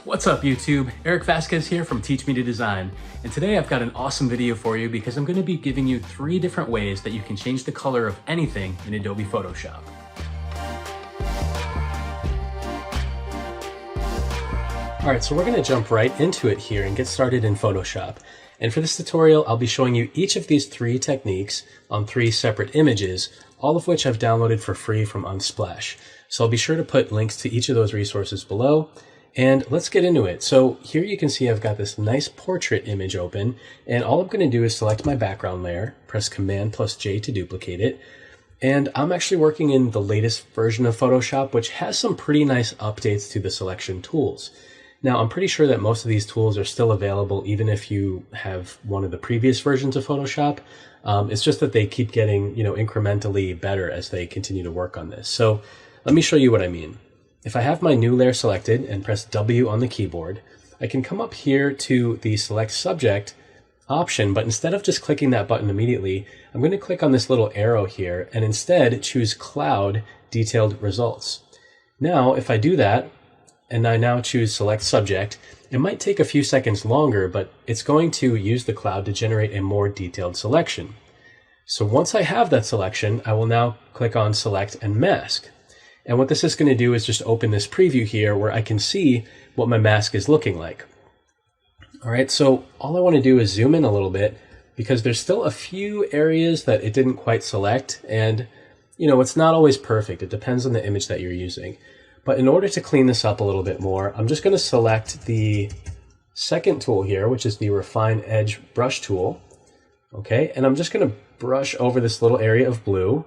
What's up YouTube? Eric Vasquez here from Teach Me to Design, and today I've got an awesome video for you because I'm going to be giving you 3 different ways that you can change the color of anything in Adobe Photoshop. Alright, so we're going to jump right into it here and get started in Photoshop. And for this tutorial, I'll be showing you each of these 3 techniques on 3 separate images, all of which I've downloaded for free from Unsplash. So I'll be sure to put links to each of those resources below. And let's get into it. So here you can see I've got this nice portrait image open, and all I'm going to do is select my background layer, press Command+J to duplicate it, and I'm actually working in the latest version of Photoshop, which has some pretty nice updates to the selection tools. Now, I'm pretty sure that most of these tools are still available even if you have one of the previous versions of Photoshop. It's just that they keep getting, incrementally better as they continue to work on this. So let me show you what I mean. If I have my new layer selected and press W on the keyboard, I can come up here to the Select Subject option, but instead of just clicking that button immediately, I'm going to click on this little arrow here and instead choose Cloud Detailed Results. Now, if I do that, and I now choose Select Subject, it might take a few seconds longer, but it's going to use the cloud to generate a more detailed selection. So once I have that selection, I will now click on Select and Mask. And what this is going to do is just open this preview here where I can see what my mask is looking like. All right, so all I want to do is zoom in a little bit because there's still a few areas that it didn't quite select, and it's not always perfect. It depends on the image that you're using. But in order to clean this up a little bit more, I'm just going to select the second tool here, which is the Refine Edge Brush tool. Okay, and I'm just going to brush over this little area of blue.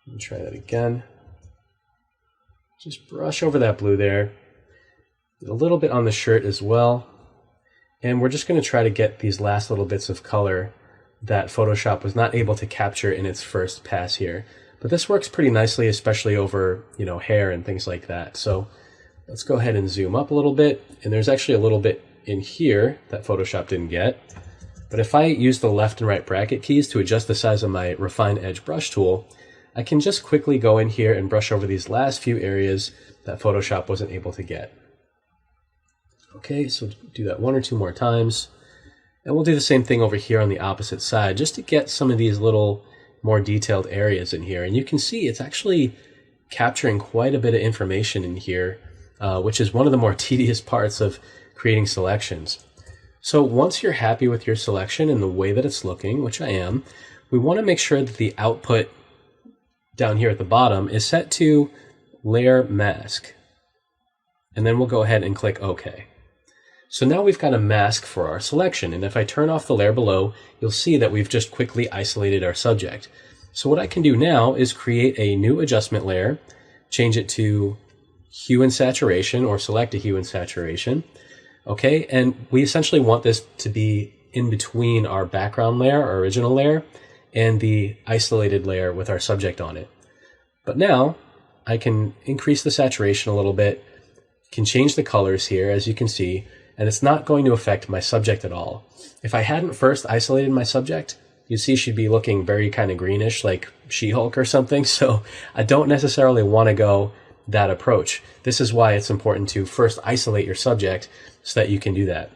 Let me try that again. Just brush over that blue there. A little bit on the shirt as well. And we're just going to try to get these last little bits of color that Photoshop was not able to capture in its first pass here. But this works pretty nicely, especially over, hair and things like that. So let's go ahead and zoom up a little bit. And there's actually a little bit in here that Photoshop didn't get. But if I use the left and right bracket keys to adjust the size of my Refine Edge Brush tool, I can just quickly go in here and brush over these last few areas that Photoshop wasn't able to get. Okay, so do that 1 or 2 more times. And we'll do the same thing over here on the opposite side, just to get some of these little more detailed areas in here. And you can see it's actually capturing quite a bit of information in here, which is one of the more tedious parts of creating selections. So once you're happy with your selection and the way that it's looking, which I am, we want to make sure that the output down here at the bottom is set to Layer Mask. And then we'll go ahead and click OK. So now we've got a mask for our selection, and if I turn off the layer below, you'll see that we've just quickly isolated our subject. So what I can do now is create a new adjustment layer, change it to Hue and Saturation, or select a Hue and Saturation. Okay, and we essentially want this to be in between our background layer, our original layer, and the isolated layer with our subject on it. But now I can increase the saturation a little bit, can change the colors here, as you can see, and it's not going to affect my subject at all. If I hadn't first isolated my subject, you'd see she'd be looking very kind of greenish, like She-Hulk or something, so I don't necessarily want to go that approach. This is why it's important to first isolate your subject so that you can do that.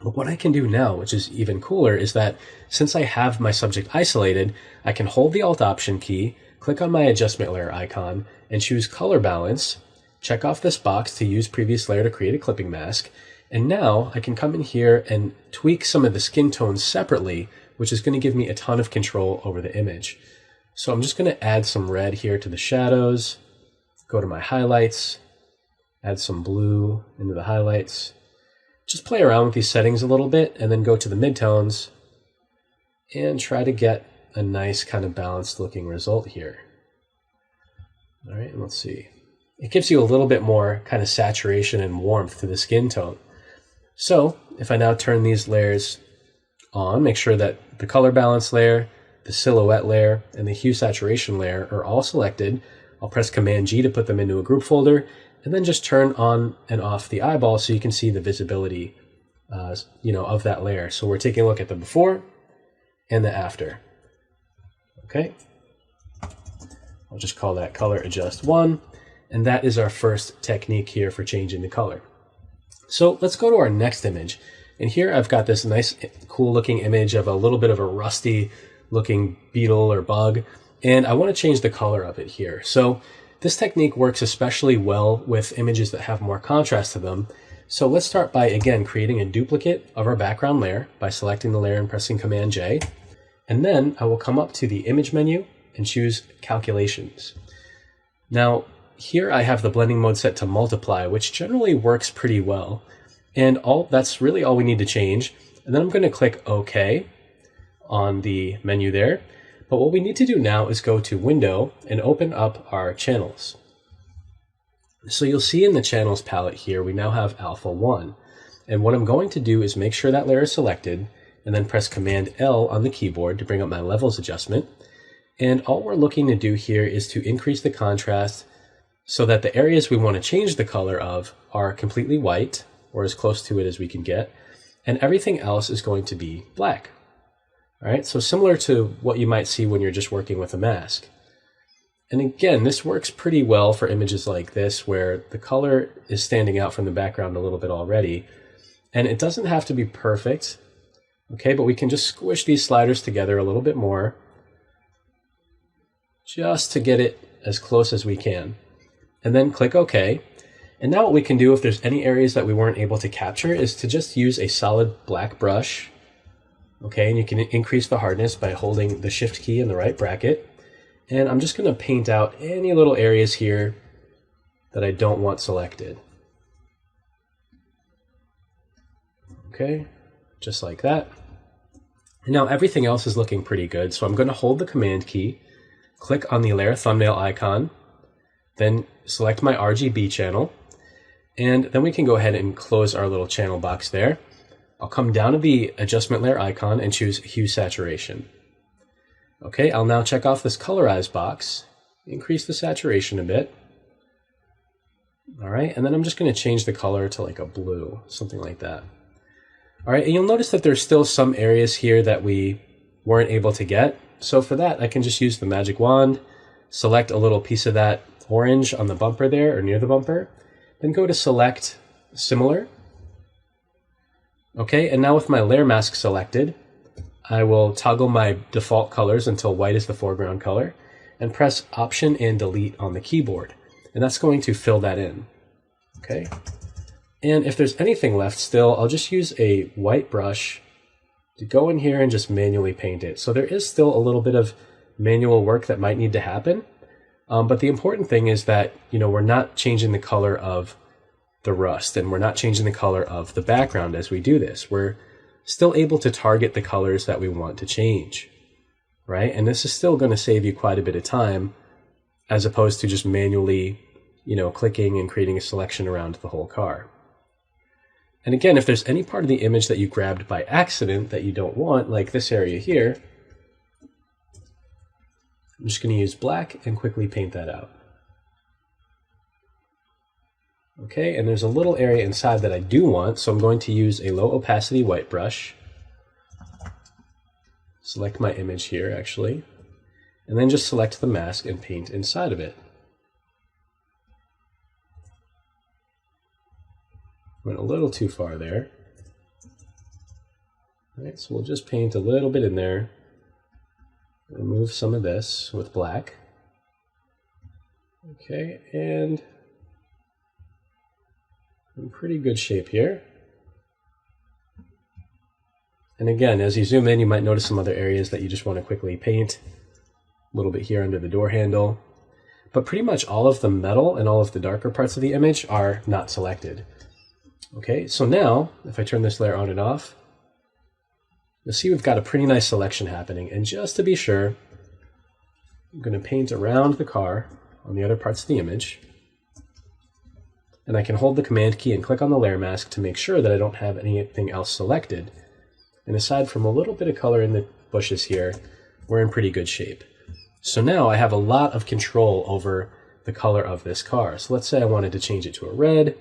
But what I can do now, which is even cooler, is that since I have my subject isolated, I can hold the Alt-Option key, click on my adjustment layer icon, and choose Color Balance, check off this box to use previous layer to create a clipping mask, and now I can come in here and tweak some of the skin tones separately, which is going to give me a ton of control over the image. So I'm just going to add some red here to the shadows, go to my highlights, add some blue into the highlights. Just play around with these settings a little bit and then go to the midtones and try to get a nice kind of balanced looking result here. All right, and let's see. It gives you a little bit more kind of saturation and warmth to the skin tone. So if I now turn these layers on, make sure that the color balance layer, the silhouette layer, and the hue saturation layer are all selected. I'll press Command G to put them into a group folder, and then just turn on and off the eyeball so you can see the visibility of that layer. So we're taking a look at the before and the after. Okay, I'll just call that Color Adjust 1, and that is our first technique here for changing the color. So let's go to our next image. And here I've got this nice, cool looking image of a little bit of a rusty looking beetle or bug. And I want to change the color of it here. So this technique works especially well with images that have more contrast to them. So let's start by, again, creating a duplicate of our background layer by selecting the layer and pressing Command J. And then I will come up to the image menu and choose Calculations. Now, here I have the blending mode set to multiply, which generally works pretty well. And that's really all we need to change. And then I'm going to click OK on the menu there. But what we need to do now is go to Window and open up our channels. So you'll see in the channels palette here, we now have Alpha 1. And what I'm going to do is make sure that layer is selected and then press Command L on the keyboard to bring up my levels adjustment. And all we're looking to do here is to increase the contrast so that the areas we want to change the color of are completely white, or as close to it as we can get, and everything else is going to be black. All right, so similar to what you might see when you're just working with a mask. And again, this works pretty well for images like this where the color is standing out from the background a little bit already. And it doesn't have to be perfect, okay, but we can just squish these sliders together a little bit more just to get it as close as we can. And then click OK. And now what we can do if there's any areas that we weren't able to capture is to just use a solid black brush. Okay, and you can increase the hardness by holding the Shift key in the right bracket. And I'm just going to paint out any little areas here that I don't want selected. Okay, just like that. And now everything else is looking pretty good, so I'm going to hold the Command key, click on the layer thumbnail icon, then select my RGB channel, and then we can go ahead and close our little channel box there. I'll come down to the adjustment layer icon and choose Hue Saturation. Okay, I'll now check off this colorize box, increase the saturation a bit. All right, and then I'm just going to change the color to like a blue, something like that. All right, and you'll notice that there's still some areas here that we weren't able to get. So for that, I can just use the magic wand, select a little piece of that orange on the bumper there or near the bumper, then go to Select Similar. Okay, and now with my layer mask selected, I will toggle my default colors until white is the foreground color and press Option and Delete on the keyboard. And that's going to fill that in. Okay. And if there's anything left still, I'll just use a white brush to go in here and just manually paint it. So there is still a little bit of manual work that might need to happen. But the important thing is that, we're not changing the color of the rust and we're not changing the color of the background as we do this. We're still able to target the colors that we want to change, right? And this is still going to save you quite a bit of time as opposed to just manually, clicking and creating a selection around the whole car. And again, if there's any part of the image that you grabbed by accident that you don't want, like this area here, I'm just going to use black and quickly paint that out. Okay, and there's a little area inside that I do want, so I'm going to use a low opacity white brush. Select my image here, actually, and then just select the mask and paint inside of it. Went a little too far there. All right, so we'll just paint a little bit in there. Remove some of this with black. Okay, and in pretty good shape here. And again, as you zoom in, you might notice some other areas that you just want to quickly paint. A little bit here under the door handle. But pretty much all of the metal and all of the darker parts of the image are not selected. Okay, so now, if I turn this layer on and off, you'll see we've got a pretty nice selection happening. And just to be sure, I'm going to paint around the car on the other parts of the image. And I can hold the Command key and click on the layer mask to make sure that I don't have anything else selected. And aside from a little bit of color in the bushes here, we're in pretty good shape. So now I have a lot of control over the color of this car. So let's say I wanted to change it to a red.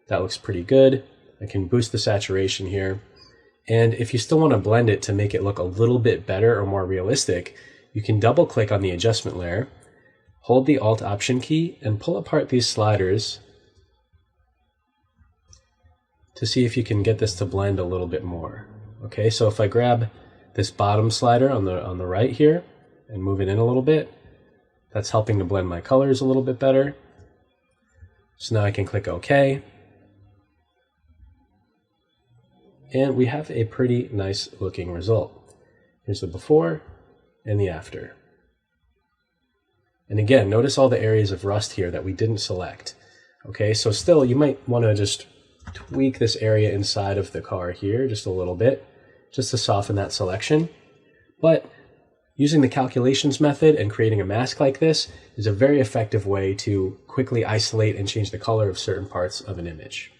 That looks pretty good. I can boost the saturation here. And if you still want to blend it to make it look a little bit better or more realistic, you can double click on the adjustment layer, hold the Alt Option key, and pull apart these sliders to see if you can get this to blend a little bit more. Okay, so if I grab this bottom slider on the right here and move it in a little bit, that's helping to blend my colors a little bit better. So now I can click OK. And we have a pretty nice looking result. Here's the before and the after. And again, notice all the areas of rust here that we didn't select. Okay, so still you might want to just tweak this area inside of the car here just a little bit, just to soften that selection. But using the calculations method and creating a mask like this is a very effective way to quickly isolate and change the color of certain parts of an image.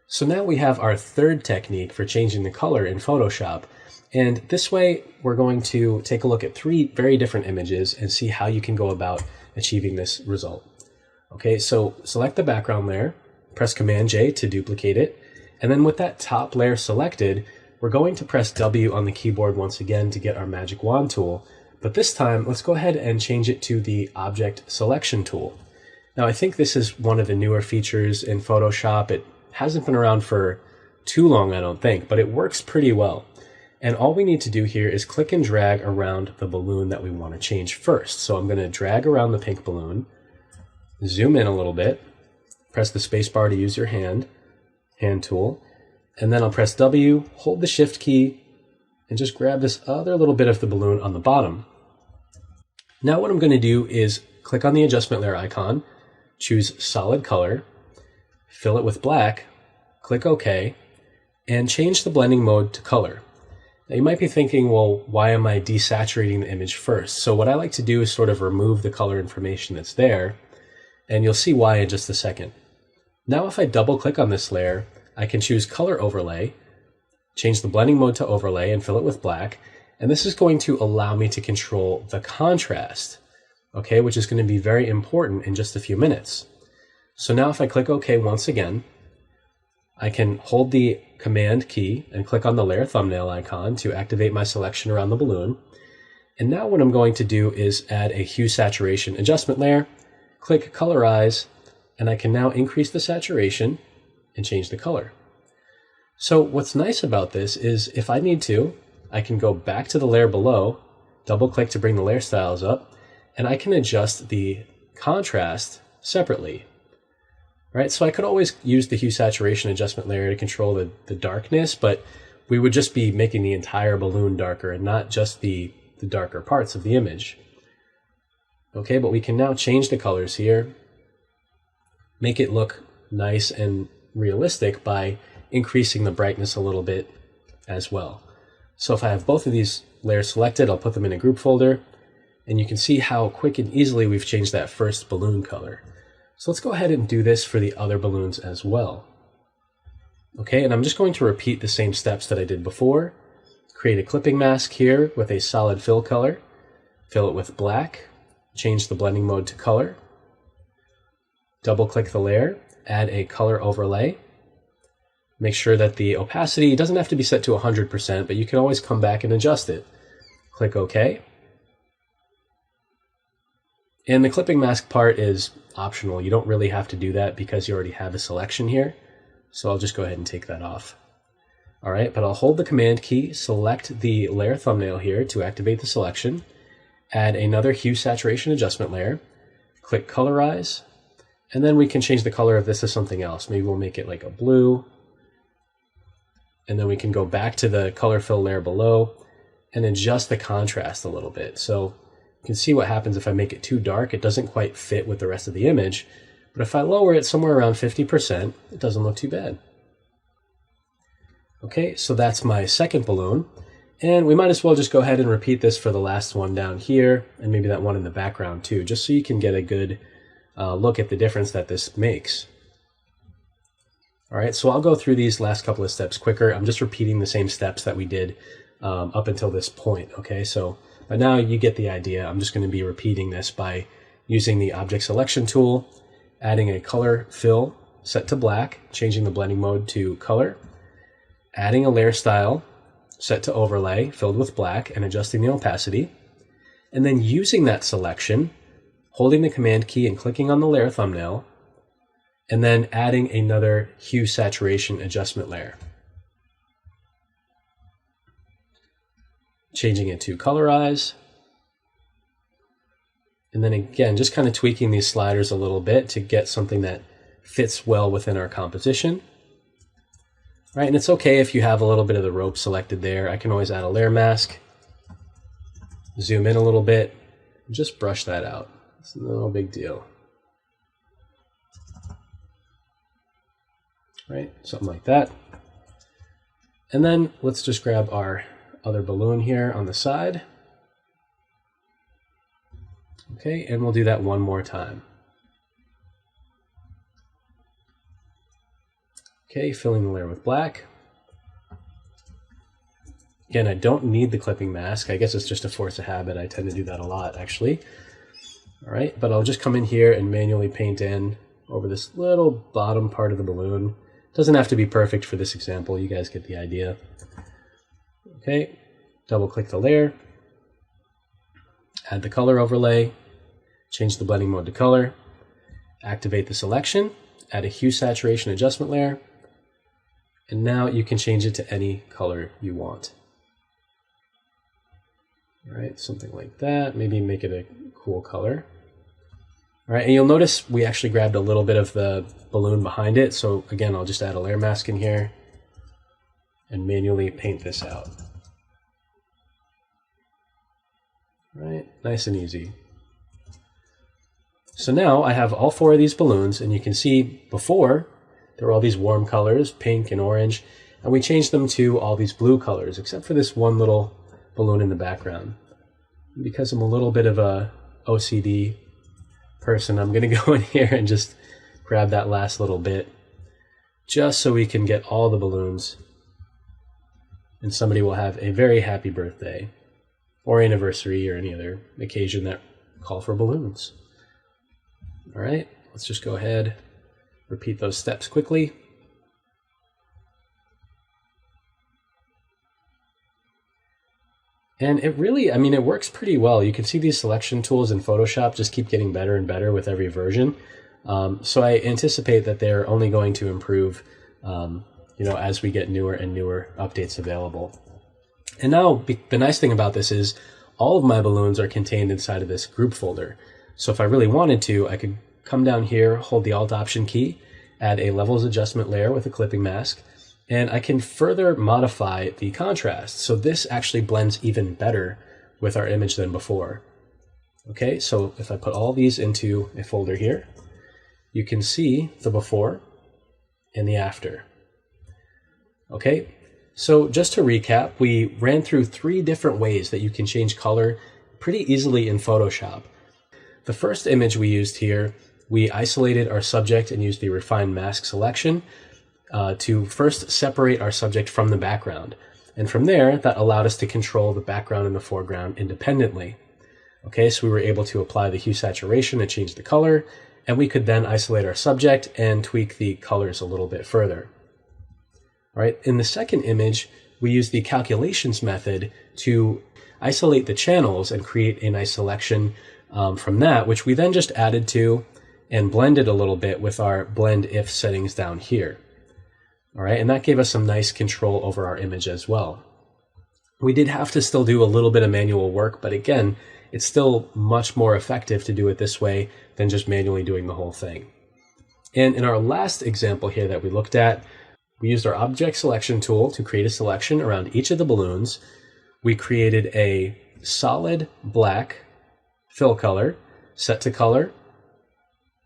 So now we have our third technique for changing the color in Photoshop. And this way we're going to take a look at three very different images and see how you can go about achieving this result. Okay, so select the background layer, press Command J to duplicate it, and then with that top layer selected, we're going to press W on the keyboard once again to get our magic wand tool. But this time, let's go ahead and change it to the Object Selection tool. Now, I think this is one of the newer features in Photoshop. It hasn't been around for too long, I don't think, but it works pretty well. And all we need to do here is click and drag around the balloon that we want to change first. So I'm going to drag around the pink balloon, zoom in a little bit, press the space bar to use your hand tool, and then I'll press W, hold the Shift key, and just grab this other little bit of the balloon on the bottom. Now what I'm going to do is click on the adjustment layer icon, choose solid color, fill it with black, click OK, and change the blending mode to color. Now you might be thinking, well, why am I desaturating the image first? So what I like to do is sort of remove the color information that's there, and you'll see why in just a second. Now if I double click on this layer, I can choose color overlay, change the blending mode to overlay and fill it with black, and this is going to allow me to control the contrast, okay, which is going to be very important in just a few minutes. So now if I click OK once again, I can hold the Command key and click on the layer thumbnail icon to activate my selection around the balloon. And now what I'm going to do is add a hue saturation adjustment layer, click colorize, and I can now increase the saturation and change the color. So what's nice about this is if I need to, I can go back to the layer below, double click to bring the layer styles up, and I can adjust the contrast separately. Right, so I could always use the hue saturation adjustment layer to control the darkness, but we would just be making the entire balloon darker and not just the darker parts of the image. Okay, but we can now change the colors here, make it look nice and realistic by increasing the brightness a little bit as well. So if I have both of these layers selected, I'll put them in a group folder, and you can see how quick and easily we've changed that first balloon color. So let's go ahead and do this for the other balloons as well. Okay, and I'm just going to repeat the same steps that I did before. Create a clipping mask here with a solid fill color, fill it with black, change the blending mode to color, double click the layer, add a color overlay, make sure that the opacity doesn't have to be set to 100%, but you can always come back and adjust it. Click OK. And the clipping mask part is optional. You don't really have to do that because you already have a selection here. So I'll just go ahead and take that off. All right, but I'll hold the Command key, select the layer thumbnail here to activate the selection, add another hue saturation adjustment layer, click colorize, and then we can change the color of this to something else. Maybe we'll make it like a blue, and then we can go back to the color fill layer below and adjust the contrast a little bit. So you can see what happens if I make it too dark. It doesn't quite fit with the rest of the image. But if I lower it somewhere around 50%, it doesn't look too bad. Okay, so that's my second balloon. And we might as well just go ahead and repeat this for the last one down here, and maybe that one in the background too, just so you can get a good look at the difference that this makes. All right, so I'll go through these last couple of steps quicker. I'm just repeating the same steps that we did up until this point, okay? But now you get the idea. I'm just going to be repeating this by using the Object Selection tool, adding a color fill set to black, changing the blending mode to color, adding a layer style set to overlay filled with black and adjusting the opacity, and then using that selection, holding the Command key and clicking on the layer thumbnail, and then adding another hue saturation adjustment layer. Changing it to colorize. And then again, just kind of tweaking these sliders a little bit to get something that fits well within our composition. Right, and it's okay if you have a little bit of the rope selected there. I can always add a layer mask, zoom in a little bit, and just brush that out. It's no big deal. Right, something like that. And then let's just grab our other balloon here on the side. Okay, and we'll do that one more time. Okay, filling the layer with black. Again, I don't need the clipping mask. I guess it's just a force of habit. I tend to do that a lot, actually. All right, but I'll just come in here and manually paint in over this little bottom part of the balloon. Doesn't have to be perfect for this example. You guys get the idea. Okay, double click the layer, add the color overlay, change the blending mode to color, activate the selection, add a hue saturation adjustment layer, and now you can change it to any color you want. All right, something like that. Maybe make it a cool color. All right, and you'll notice we actually grabbed a little bit of the balloon behind it. So again, I'll just add a layer mask in here and manually paint this out. All right, nice and easy. So now I have all 4 of these balloons, and you can see before there were all these warm colors, pink and orange, and we changed them to all these blue colors, except for this one little balloon in the background. Because I'm a little bit of a OCD person, I'm going to go in here and just grab that last little bit, just so we can get all the balloons, and somebody will have a very happy birthday, or anniversary, or any other occasion that call for balloons. All right, let's just go ahead, repeat those steps quickly. And it really, I mean, it works pretty well. You can see these selection tools in Photoshop just keep getting better and better with every version. So I anticipate that they're only going to improve, as we get newer and newer updates available. And now the nice thing about this is all of my balloons are contained inside of this group folder. So if I really wanted to, I could come down here, hold the Alt Option key, add a levels adjustment layer with a clipping mask, and I can further modify the contrast. So this actually blends even better with our image than before. Okay, so if I put all these into a folder here, you can see the before and the after. Okay, so just to recap, we ran through 3 different ways that you can change color pretty easily in Photoshop. The first image we used here, we isolated our subject and used the refined mask selection to first separate our subject from the background. And from there, that allowed us to control the background and the foreground independently. Okay, so we were able to apply the hue saturation and change the color, and we could then isolate our subject and tweak the colors a little bit further. All right, in the second image, we used the calculations method to isolate the channels and create a nice selection from that, which we then just added to and blended a little bit with our blend if settings down here. All right, and that gave us some nice control over our image as well. We did have to still do a little bit of manual work, but again, it's still much more effective to do it this way than just manually doing the whole thing. And in our last example here that we looked at, we used our object selection tool to create a selection around each of the balloons. We created a solid black fill color, set to color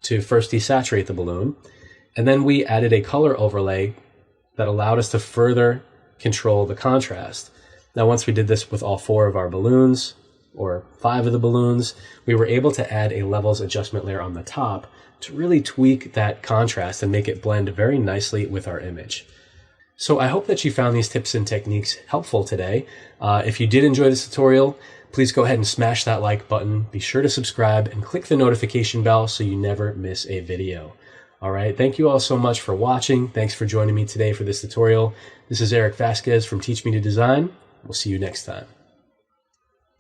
to first desaturate the balloon, and then we added a color overlay that allowed us to further control the contrast. Now, once we did this with all 4 of our balloons, or 5 of the balloons, we were able to add a levels adjustment layer on the top to really tweak that contrast and make it blend very nicely with our image. So I hope that you found these tips and techniques helpful today. If you did enjoy this tutorial, please go ahead and smash that like button. Be sure to subscribe and click the notification bell so you never miss a video. All right, thank you all so much for watching. Thanks for joining me today for this tutorial. This is Eric Vasquez from Teach Me to Design. We'll see you next time.